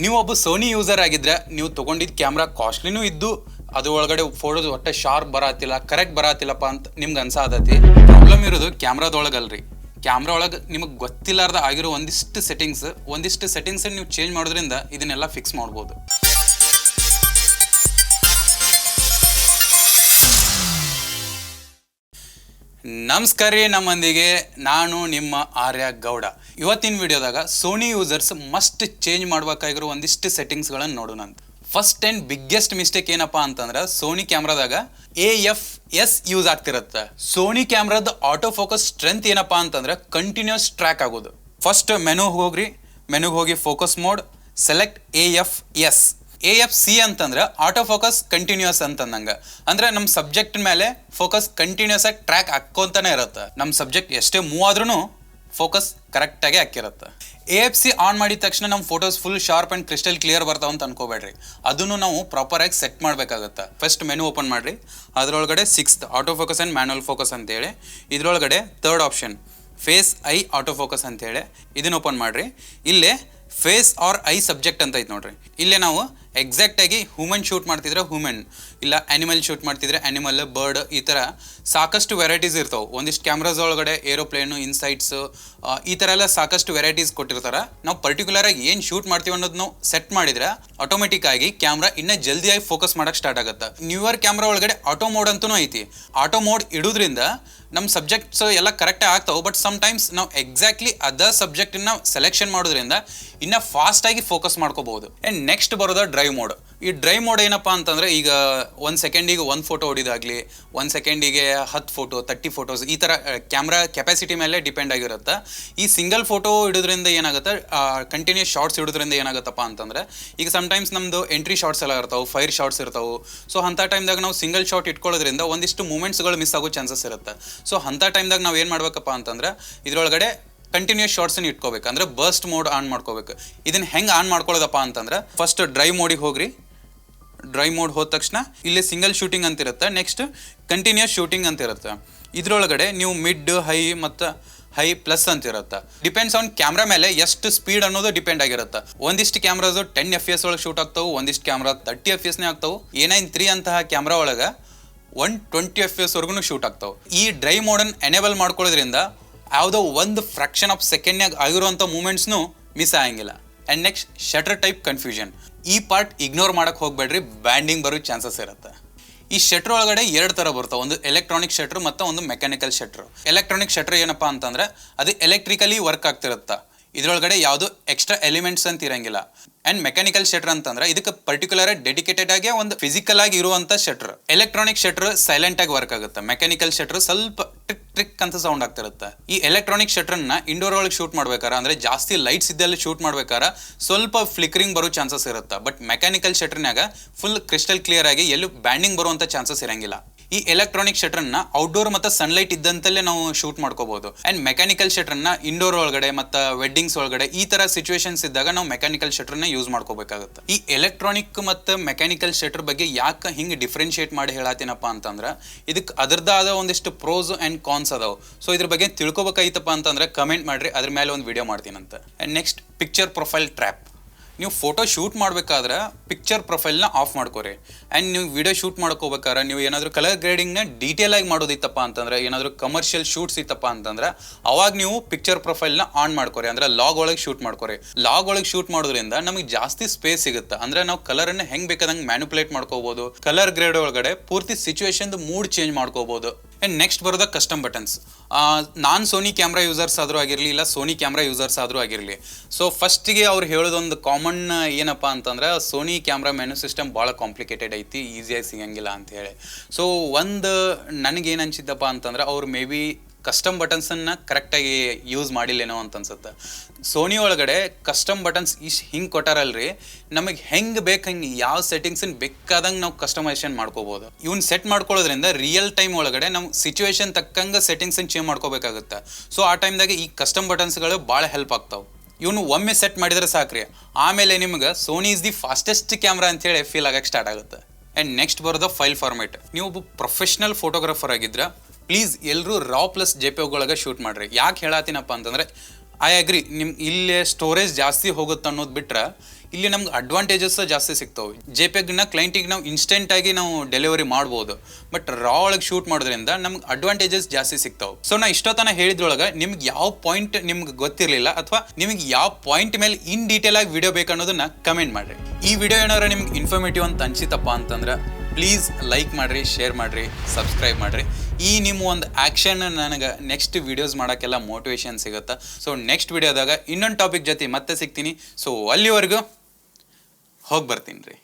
ನೀವು ಒಬ್ಬ Sony user ಆಗಿದ್ರೆ ನೀವು ತೊಗೊಂಡಿದ್ದ ಕ್ಯಾಮ್ರಾ ಕಾಸ್ಟ್ಲಿನೂ ಇದ್ದು ಅದ್ರ ಒಳಗಡೆ ಫೋಟೋಸ್ ಒಟ್ಟೆ ಶಾರ್ಪ್ ಬರತ್ತಿಲ್ಲ, ಕರೆಕ್ಟ್ ಬರತ್ತಿಲ್ಲಪ್ಪ ಅಂತ ನಿಮ್ಗೆ ಅನ್ಸಾದತಿ. ಪ್ರಾಬ್ಲಮ್ ಇರೋದು ಕ್ಯಾಮ್ರಾದೊಳಗಲ್ರಿ. ಕ್ಯಾಮ್ರಾ ಒಳಗೆ ನಿಮಗೆ ಗೊತ್ತಿಲ್ಲಾರ್ದ ಆಗಿರೋ ಒಂದಿಷ್ಟು ಸೆಟ್ಟಿಂಗ್ಸ್ ನೀವು ಚೇಂಜ್ ಮಾಡೋದ್ರಿಂದ ಇದನ್ನೆಲ್ಲ ಫಿಕ್ಸ್ ಮಾಡ್ಬೋದು. ನಮಸ್ಕಾರ ರೀ, ನಮ್ಮೊಂದಿಗೆ ನಾನು ನಿಮ್ಮ ಆರ್ಯ ಗೌಡ. ಇವತ್ತಿನ ವಿಡಿಯೋದಾಗ ಸೋನಿ ಯೂಸರ್ಸ್ ಮಸ್ಟ್ ಚೇಂಜ್ ಮಾಡ್ಬೇಕಾಗಿರೋ ಒಂದಿಷ್ಟು ಸೆಟ್ಟಿಂಗ್ಸ್ಗಳನ್ನು ನೋಡೋಣ ಅಂತ. ಫಸ್ಟ್ ಆ್ಯಂಡ್ ಬಿಗ್ಗೆಸ್ಟ್ ಮಿಸ್ಟೇಕ್ ಏನಪ್ಪ ಅಂತಂದ್ರೆ ಸೋನಿ ಕ್ಯಾಮ್ರಾದಾಗ AFS ಯೂಸ್ ಆಗ್ತಿರತ್ತೆ. ಸೋನಿ ಕ್ಯಾಮ್ರಾದ ಆಟೋ ಫೋಕಸ್ ಸ್ಟ್ರೆಂತ್ ಏನಪ್ಪ ಅಂತಂದ್ರೆ ಕಂಟಿನ್ಯೂಸ್ ಟ್ರ್ಯಾಕ್ ಆಗೋದು. ಫಸ್ಟ್ ಮೆನುಗೆ ಹೋಗಿ ಫೋಕಸ್ ಮೋಡ್, ಸೆಲೆಕ್ಟ್ AFC ಅಂತಂದ್ರೆ ಆಟೋ ಫೋಕಸ್ ಕಂಟಿನ್ಯೂಸ್ ಅಂತಂದಂಗೆ. ಅಂದ್ರೆ ನಮ್ಮ ಸಬ್ಜೆಕ್ಟ್ ಮೇಲೆ ಫೋಕಸ್ ಕಂಟಿನ್ಯೂಸ್ ಆಗಿ ಟ್ರ್ಯಾಕ್ ಹಾಕ್ಕೊಂತಾನೆ ಇರುತ್ತೆ. ನಮ್ಮ ಸಬ್ಜೆಕ್ಟ್ ಎಷ್ಟೇ ಮೂವ್ ಆದ್ರೂ ಫೋಕಸ್ ಕರೆಕ್ಟಾಗಿ ಹಾಕಿರುತ್ತೆ. AFC ಆನ್ ಮಾಡಿದ ತಕ್ಷಣ ನಮ್ಮ photos full sharp and crystal clear ಬರ್ತಾವ ಅಂತ ಅನ್ಕೋಬೇಡ್ರಿ. ಅದನ್ನು ನಾವು ಪ್ರಾಪರಾಗಿ ಸೆಟ್ ಮಾಡಬೇಕಾಗತ್ತೆ. ಫಸ್ಟ್ ಮೆನು ಓಪನ್ ಮಾಡಿರಿ, ಅದರೊಳಗಡೆ 6th auto focus and manual focus ಅಂತೇಳಿ, ಇದರೊಳಗಡೆ 3rd option face eye auto focus ಅಂತೇಳಿ ಇದನ್ನ ಓಪನ್ ಮಾಡಿರಿ. ಇಲ್ಲೇ ಫೇಸ್ ಆರ್ ಐ ಸಬ್ಜೆಕ್ಟ್ ಅಂತ ಐತೆ ನೋಡ್ರಿ. ಇಲ್ಲೇ ನಾವು ಎಕ್ಸಾಕ್ಟಾಗಿ ಹ್ಯೂಮನ್ ಶೂಟ್ ಮಾಡ್ತಿದ್ರೆ ಹ್ಯೂಮನ್, ಇಲ್ಲ ಆ್ಯನಿಮಲ್ ಶೂಟ್ ಮಾಡ್ತಿದ್ರೆ ಆ್ಯನಿಮಲ್, ಬರ್ಡ್, ಈ ಥರ ಸಾಕಷ್ಟು ವೆರೈಟೀಸ್ ಇರ್ತಾವೆ. ಒಂದಿಷ್ಟು ಕ್ಯಾಮ್ರಾಸ್ ಒಳಗಡೆ ಏರೋಪ್ಲೇನು, ಇನ್ಸೈಟ್ಸು, ಈ ಥರ ಎಲ್ಲ ಸಾಕಷ್ಟು ವೆರೈಟೀಸ್ ಕೊಟ್ಟಿರ್ತಾರೆ. ನಾವು ಪರ್ಟಿಕ್ಯುಲರಾಗಿ ಏನು ಶೂಟ್ ಮಾಡ್ತೀವಿ ಅನ್ನೋದು ನಾವು ಸೆಟ್ ಮಾಡಿದ್ರೆ ಆಟೋಮೆಟಿಕ್ ಆಗಿ ಕ್ಯಾಮ್ರಾ ಇನ್ನೂ ಜಲ್ದಿಯಾಗಿ ಫೋಕಸ್ ಮಾಡೋಕ್ಕೆ ಸ್ಟಾರ್ಟ್ ಆಗುತ್ತೆ. ನ್ಯೂಯರ್ ಕ್ಯಾಮ್ರಾ ಒಳಗಡೆ ಆಟೋ ಮೋಡ್ ಅಂತೂ ಐತಿ. ಆಟೋ ಮೋಡ್ ಇಡೋದ್ರಿಂದ ನಮ್ಮ ಸಬ್ಜೆಕ್ಟ್ಸ್ ಎಲ್ಲ ಕರೆಕ್ಟಾಗಿ ಆಗ್ತಾವೆ. ಬಟ್ ಸಮ್ಟೈಮ್ಸ್ ನಾವು ಎಕ್ಸಾಕ್ಟ್ಲಿ ಅದರ್ ಸಬ್ಜೆಕ್ಟನ್ನ ಸೆಲೆಕ್ಷನ್ ಮಾಡೋದ್ರಿಂದ ಇನ್ನೂ ಫಾಸ್ಟಾಗಿ ಫೋಕಸ್ ಮಾಡ್ಕೋಬಹುದು. ಆ್ಯಂಡ್ ನೆಕ್ಸ್ಟ್ ಬರೋದು ಡ್ರೈವ್ ಮೋಡ್. ಈ ಡ್ರೈವ್ ಮೋಡ್ ಏನಪ್ಪ ಅಂತಂದರೆ, ಈಗ 1 ಸೆಕೆಂಡಿಗೆ 1 ಫೋಟೋ ಹೊಡಿದಾಗಲಿ, 1 ಸೆಕೆಂಡಿಗೆ 10 ಫೋಟೋ, 30 ಫೋಟೋಸ್, ಈ ಥರ ಕ್ಯಾಮ್ರಾ ಕೆಪಾಸಿಟಿ ಮೇಲೆ ಡಿಪೆಂಡ್ ಆಗಿರುತ್ತೆ. ಈ ಸಿಂಗಲ್ ಫೋಟೋ ಇಡೋದ್ರಿಂದ ಏನಾಗುತ್ತೆ, ಕಂಟಿನ್ಯೂಸ್ ಶಾರ್ಟ್ಸ್ ಇಡೋದ್ರಿಂದ ಏನಾಗುತ್ತಪ್ಪ ಅಂತಂದರೆ, ಈಗ ಸಮ್ಟೈಮ್ಸ್ ನಮ್ಮದು ಎಂಟ್ರಿ ಶಾರ್ಟ್ಸ್ ಎಲ್ಲ ಇರ್ತಾವೆ, ಫೈರ್ ಶಾರ್ಟ್ಸ್ ಇರ್ತಾವೆ. ಸೊ ಅಂಥ ಟೈಮ್ದಾಗ ನಾವು ಸಿಂಗಲ್ ಶಾರ್ಟ್ ಇಟ್ಕೊಳ್ಳೋದ್ರಿಂದ ಒಂದಿಷ್ಟು ಮೂಮೆಂಟ್ಸ್ಗಳು ಮಿಸ್ ಆಗೋ ಚಾನ್ಸಸ್ ಇರುತ್ತೆ. ಸೊ ಅಂಥ ಟೈಮ್ದಾಗ ನಾವು ಏನು ಮಾಡ್ಬೇಕಪ್ಪ ಅಂತಂದ್ರೆ, ಇದರೊಳಗಡೆ ಕಂಟಿನ್ಯೂಸ್ ಶಾರ್ಟ್ಸನ್ನು ಇಟ್ಕೋಬೇಕು, ಅಂದರೆ ಬರ್ಸ್ಟ್ ಮೋಡ್ ಆನ್ ಮಾಡ್ಕೋಬೇಕು. ಇದನ್ನು ಹೆಂಗೆ ಆನ್ ಮಾಡ್ಕೊಳ್ಳೋದಪ್ಪ ಅಂತಂದ್ರೆ, ಫಸ್ಟ್ ಡ್ರೈವ್ ಮೋಡಿಗೆ ಹೋಗ್ರಿ. ಡ್ರೈವ್ ಮೋಡ್ ಹೋದ ತಕ್ಷಣ ಇಲ್ಲಿ ಸಿಂಗಲ್ ಶೂಟಿಂಗ್ ಅಂತಿರುತ್ತೆ, ನೆಕ್ಸ್ಟ್ ಕಂಟಿನ್ಯೂಸ್ ಶೂಟಿಂಗ್ ಅಂತಿರುತ್ತೆ. ಇದರೊಳಗಡೆ ನೀವು ಮಿಡ್, ಹೈ ಮತ್ತು ಹೈ ಪ್ಲಸ್ ಅಂತಿರುತ್ತೆ. ಡಿಪೆಂಡ್ಸ್ ಆನ್ ಕ್ಯಾಮ್ರಾ ಮೇಲೆ ಎಷ್ಟು ಸ್ಪೀಡ್ ಅನ್ನೋದು ಡಿಪೆಂಡ್ ಆಗಿರುತ್ತೆ. ಒಂದಿಷ್ಟು ಕ್ಯಾಮ್ರಾಸು 10 FPS ಒಳಗೆ ಶೂಟ್ ಆಗ್ತಾವೆ, ಒಂದಿಷ್ಟು ಕ್ಯಾಮ್ರಾ 30 FPS ಆಗ್ತಾವೆ. A9 III ಅಂತಹ ಕ್ಯಾಮ್ರಾ ಒಳಗೆ 120 FPS ವರೆಗೂ ಶೂಟ್ ಆಗ್ತಾವೆ. ಈ ಡ್ರೈವ್ ಮೋಡನ್ನು ಎನೇಬಲ್ ಮಾಡ್ಕೊಳ್ಳೋದ್ರಿಂದ ಯಾವುದೋ ಒಂದು ಫ್ರಾಕ್ಷನ್ ಆಫ್ ಸೆಕೆಂಡ್ನಾಗ ಆಗಿರುವಂಥ ಮೂಮೆಂಟ್ಸ್ನು ಮಿಸ್ ಆಗಂಗಿಲ್ಲ. And next shutter type confusion. ಈ ಪಾರ್ಟ್ ಇಗ್ನೋರ್ ಮಾಡೋಕ್ಕೆ ಹೋಗ್ಬೇಡ್ರಿ, ಬ್ಯಾಂಡಿಂಗ್ ಬರೋ ಚಾನ್ಸಸ್ ಇರುತ್ತೆ. ಈ ಶಟ್ರ್ ಒಳಗಡೆ 2 ಥರ ಬರ್ತಾವೆ, ಒಂದು ಎಲೆಕ್ಟ್ರಾನಿಕ್ ಶಟ್ರ್ ಮತ್ತು ಒಂದು ಮೆಕ್ಯಾನಿಕಲ್ ಶಟ್ರ್. ಎಲೆಕ್ಟ್ರಾನಿಕ್ ಶಟ್ರ್ ಏನಪ್ಪ ಅಂತಂದರೆ, ಅದು ಎಲೆಕ್ಟ್ರಿಕಲಿ ವರ್ಕ್ ಆಗ್ತಿರುತ್ತೆ. ಇದರೊಳಗಡೆ ಯಾವುದು ಎಕ್ಸ್ಟ್ರಾ ಎಲಿಮೆಂಟ್ಸ್ ಅಂತ ಇರಂಗಿಲ್ಲ. ಆ್ಯಂಡ್ ಮೆಕ್ಯಾನಿಕಲ್ ಶಟ್ರ್ ಅಂತಂದ್ರೆ ಇದಕ್ಕೆ ಪರ್ಟಿಕ್ಯುಲರ್ ಡೆಡಿಕೇಟೆಡ್ ಆಗಿ ಒಂದು ಫಿಸಿಕಲ್ ಆಗಿ ಇರುವಂಥ ಶಟ್ರ್. ಎಲೆಕ್ಟ್ರಾನಿಕ್ ಶಟ್ರ್ ಸೈಲೆಂಟ್ ಆಗಿ ವರ್ಕ್ ಆಗುತ್ತೆ, ಮೆಕ್ಯಾನಿಕಲ್ ಶಟ್ರ್ ಸ್ವಲ್ಪ ಟ್ರಿಕ್ ಅಂತ ಸೌಂಡ್ ಆಗ್ತಿರುತ್ತೆ. ಈ ಎಲೆಕ್ಟ್ರಾನಿಕ್ ಶಟ್ರನ್ನ ಇಂಡೋರ್ ಒಳಗೆ ಶೂಟ್ ಮಾಡ್ಬೇಕಾರೆ, ಅಂದ್ರೆ ಜಾಸ್ತಿ ಲೈಟ್ಸ್ ಇದ್ದಲ್ಲಿ ಶೂಟ್ ಮಾಡ್ಬೇಕಾರೆ ಸ್ವಲ್ಪ ಫ್ಲಿಕರಿಂಗ್ ಬರೋ ಚಾನ್ಸಸ್ ಇರುತ್ತೆ. ಬಟ್ ಮೆಕ್ಯಾನಿಕಲ್ ಶಟ್ರ್ನಾಗ ಫುಲ್ ಕ್ರಿಸ್ಟಲ್ ಕ್ಲಿಯರ್ ಆಗಿ ಎಲ್ಲೂ ಬ್ಯಾಂಡಿಂಗ್ ಬರುವಂಥ ಚಾನ್ಸಸ್ ಇರಂಗಿಲ್ಲ. ಈ ಎಲೆಕ್ಟ್ರಾನಿಕ್ ಶಟ್ರನ್ನ ಔಟ್ಡೋರ್ ಮತ್ತು ಸನ್ಲೈಟ್ ಇದ್ದಂತಲ್ಲೇ ನಾವು ಶೂಟ್ ಮಾಡ್ಕೋಬಹುದು. ಆ್ಯಂಡ್ ಮೆಕ್ಯಾನಿಕಲ್ ಶಟ್ರನ್ನ ಇಂಡೋರ್ ಒಳಗಡೆ ಮತ್ತು ವೆಡ್ಡಿಂಗ್ಸ್ ಒಳಗಡೆ ಈ ಥರ ಸಿಚುವೇಶನ್ಸ್ ಇದ್ದಾಗ ನಾವು ಮೆಕ್ಯಾನಿಕಲ್ ಶಟ್ರನ್ನ ಯೂಸ್ ಮಾಡ್ಕೋಬೇಕಾಗುತ್ತೆ. ಈ ಎಲೆಕ್ಟ್ರಾನಿಕ್ ಮತ್ತು ಮೆಕ್ಯಾನಿಕಲ್ ಶಟ್ರ್ ಬಗ್ಗೆ ಯಾಕೆ ಹಿಂಗೆ ಡಿಫ್ರೆನ್ಶಿಯೇಟ್ ಮಾಡಿ ಹೇಳತ್ತೀನಪ್ಪ ಅಂತಂದ್ರೆ, ಇದಕ್ಕೆ ಅದರದ್ದಾದ ಒಂದಿಷ್ಟು ಪ್ರೋಸ್ ಆ್ಯಂಡ್ ಕಾನ್ಸ್ ಅದಾವೆ. ಸೊ ಇದ್ರ ಬಗ್ಗೆ ತಿಳ್ಕೊಬೇಕಾಗಿತ್ತಪ್ಪ ಅಂತಂದ್ರೆ ಕಮೆಂಟ್ ಮಾಡಿರಿ, ಅದ್ರ ಮೇಲೆ ಒಂದು ವಿಡಿಯೋ ಮಾಡ್ತೀನಂತ. And next picture profile trap. ನೀವು ಫೋಟೋ ಶೂಟ್ ಮಾಡ್ಬೇಕಾದ್ರೆ ಪಿಕ್ಚರ್ ಪ್ರೊಫೈಲ್ನ ಆಫ್ ಮಾಡ್ಕೋರಿ. ಆ್ಯಂಡ್ ನೀವು ವಿಡಿಯೋ ಶೂಟ್ ಮಾಡ್ಕೋಬೇಕಾದ್ರೆ ನೀವು ಏನಾದರೂ ಕಲರ್ ಗ್ರೇಡಿಂಗ್ನ ಡೀಟೇಲ್ ಆಗಿ ಮಾಡೋದಿತ್ತಪ್ಪ ಅಂತಂದ್ರೆ, ಏನಾದರೂ ಕಮರ್ಷಿಯಲ್ ಶೂಟ್ಸ್ ಇತ್ತಪ್ಪ ಅಂತಂದ್ರೆ, ಅವಾಗ ನೀವು ಪಿಕ್ಚರ್ ಪ್ರೊಫೈಲ್ನ ಆನ್ ಮಾಡ್ಕೋರಿ, ಅಂದರೆ ಲಾಗ್ ಒಳಗೆ ಶೂಟ್ ಮಾಡ್ಕೋರಿ. ಲಾಗ್ ಒಳಗೆ ಶೂಟ್ ಮಾಡೋದ್ರಿಂದ ನಮಗೆ ಜಾಸ್ತಿ ಸ್ಪೇಸ್ ಸಿಗುತ್ತೆ, ಅಂದರೆ ನಾವು ಕಲರನ್ನು ಹೆಂಗೆ ಬೇಕಾದಂಗೆ ಮ್ಯಾನಿಪುಲೇಟ್ ಮಾಡ್ಕೋಬೋದು. ಕಲರ್ ಗ್ರೇಡ್ ಒಳಗಡೆ ಪೂರ್ತಿ ಸಿಚುವೇಶನ್ದು ಮೂಡ್ ಚೇಂಜ್ ಮಾಡ್ಕೋಬೋದು. ಆ್ಯಂಡ್ ನೆಕ್ಸ್ಟ್ ಬರೋದ ಕಸ್ಟಮ್ ಬಟನ್ಸ್. ನಾನ್ ಸೋನಿ ಕ್ಯಾಮ್ರಾ ಯೂಸರ್ಸ್ ಆದರೂ ಆಗಿರಲಿ, ಇಲ್ಲ ಸೋನಿ ಕ್ಯಾಮ್ರಾ ಯೂಸರ್ಸ್ ಆದರೂ ಆಗಿರಲಿ, ಸೊ ಫಸ್ಟಿಗೆ ಅವ್ರು ಹೇಳೋದೊಂದು ಕಾಮನ್ ಏನಪ್ಪ ಅಂತಂದ್ರೆ, ಸೋನಿ ಕ್ಯಾಮ್ರಾ ಮೆನು ಸಿಸ್ಟಮ್ ಭಾಳ ಕಾಂಪ್ಲಿಕೇಟೆಡ್ ಐತಿ, ಈಸಿಯಾಗಿ ಸಿಗಂಗಿಲ್ಲ ಅಂತ ಹೇಳಿ. ಸೊ ಒಂದು ನನಗೇನು ಅನ್ಸಿದ್ದಪ್ಪ ಅಂತಂದ್ರೆ, ಅವ್ರು ಮೇ ಬಿ ಕಸ್ಟಮ್ ಬಟನ್ಸನ್ನು ಕರೆಕ್ಟಾಗಿ ಯೂಸ್ ಮಾಡಿಲ್ಲೇನೋ ಅಂತ ಅನ್ಸುತ್ತೆ. ಸೋನಿ ಒಳಗಡೆ ಕಸ್ಟಮ್ ಬಟನ್ಸ್ ಹಿಂಗೆ ಕೊಟ್ಟಾರಲ್ರಿ, ನಮಗೆ ಹೆಂಗೆ ಬೇಕು ಹಂಗೆ ಯಾವ ಸೆಟ್ಟಿಂಗ್ಸನ್ನು ಬೇಕಾದಂಗೆ ನಾವು ಕಸ್ಟಮೈಸೇಷನ್ ಮಾಡ್ಕೋಬೋದು. ಇವ್ನ ಸೆಟ್ ಮಾಡ್ಕೊಳ್ಳೋದ್ರಿಂದ ರಿಯಲ್ ಟೈಮ್ ಒಳಗಡೆ ನಾವು ಸಿಚುವೇಶನ್ ತಕ್ಕಂಗೆ ಸೆಟ್ಟಿಂಗ್ಸನ್ನು ಚೇಂಜ್ ಮಾಡ್ಕೋಬೇಕಾಗುತ್ತೆ. ಸೊ ಆ ಟೈಮ್ದಾಗೆ ಈ ಕಸ್ಟಮ್ ಬಟನ್ಸ್ಗಳು ಭಾಳ ಹೆಲ್ಪ್ ಆಗ್ತಾವೆ. ಇವನು ಒಮ್ಮೆ ಸೆಟ್ ಮಾಡಿದ್ರೆ ಸಾಕ್ರಿ, ಆಮೇಲೆ ನಿಮ್ಗೆ Sony is the fastest camera ಅಂತೇಳಿ ಫೀಲ್ ಆಗಕ್ಕೆ ಸ್ಟಾರ್ಟ್ ಆಗುತ್ತೆ. ಆ್ಯಂಡ್ ನೆಕ್ಸ್ಟ್ ಬರೋದು ಫೈಲ್ ಫಾರ್ಮೇಟ್. ನೀವು ಒಬ್ಬ ಪ್ರೊಫೆಷ್ನಲ್ ಫೋಟೋಗ್ರಾಫರ್ ಆಗಿದ್ರೆ ಪ್ಲೀಸ್ ಎಲ್ಲರೂ RAW + JPEG ಒಳಗೆ ಶೂಟ್ ಮಾಡಿರಿ. ಯಾಕೆ ಹೇಳತ್ತೀನಪ್ಪ ಅಂತಂದರೆ, ಐ ಅಗ್ರಿ, ನಿಮ್ಗೆ ಇಲ್ಲೇ ಸ್ಟೋರೇಜ್ ಜಾಸ್ತಿ ಹೋಗುತ್ತೆ ಅನ್ನೋದು ಬಿಟ್ರೆ ಇಲ್ಲಿ ನಮ್ಗೆ ಅಡ್ವಾಂಟೇಜಸ್ ಜಾಸ್ತಿ ಸಿಗ್ತಾವೆ. JPEG-ನ ಕ್ಲೈಂಟಿಗೆ ನಾವು ಇನ್ಸ್ಟೆಂಟಾಗಿ ನಾವು ಡೆಲಿವರಿ ಮಾಡ್ಬೋದು. ಬಟ್ ರಾ ಒಳಗೆ ಶೂಟ್ ಮಾಡೋದ್ರಿಂದ ನಮ್ಗೆ ಅಡ್ವಾಂಟೇಜಸ್ ಜಾಸ್ತಿ ಸಿಗ್ತಾವೆ. ಸೊ ನಾ ಇಷ್ಟೊತ್ತನ ಹೇಳಿದ್ರೊಳಗೆ ನಿಮ್ಗೆ ಯಾವ ಪಾಯಿಂಟ್ ನಿಮ್ಗೆ ಗೊತ್ತಿರಲಿಲ್ಲ ಅಥವಾ ನಿಮಗೆ ಯಾವ ಪಾಯಿಂಟ್ ಮೇಲೆ ಇನ್ ಡೀಟೇಲ್ ಆಗಿ ವಿಡಿಯೋ ಬೇಕನ್ನೋದನ್ನ ಕಮೆಂಟ್ ಮಾಡಿರಿ. ಈ ವಿಡಿಯೋ ಏನಾರ ನಿಮ್ಗೆ ಇನ್ಫಾರ್ಮೇಟಿವ್ ಅಂತ ಅನ್ಸಿತಪ್ಪ ಅಂತಂದ್ರೆ ಪ್ಲೀಸ್ ಲೈಕ್ ಮಾಡಿರಿ, ಶೇರ್ ಮಾಡಿರಿ, ಸಬ್ಸ್ಕ್ರೈಬ್ ಮಾಡಿರಿ. ಈ ನಿಮ್ಮ ಒಂದು ಆ್ಯಕ್ಷನ್ ನನಗೆ ನೆಕ್ಸ್ಟ್ ವೀಡಿಯೋಸ್ ಮಾಡೋಕ್ಕೆಲ್ಲ ಮೋಟಿವೇಶನ್ ಸಿಗುತ್ತೆ. ಸೊ ನೆಕ್ಸ್ಟ್ ವಿಡಿಯೋದಾಗ ಇನ್ನೊಂದು ಟಾಪಿಕ್ ಜೊತೆ ಮತ್ತೆ ಸಿಗ್ತೀನಿ. ಸೊ ಅಲ್ಲಿವರೆಗೂ ಹೋಗಿ ಬರ್ತೀನಿ ರೀ.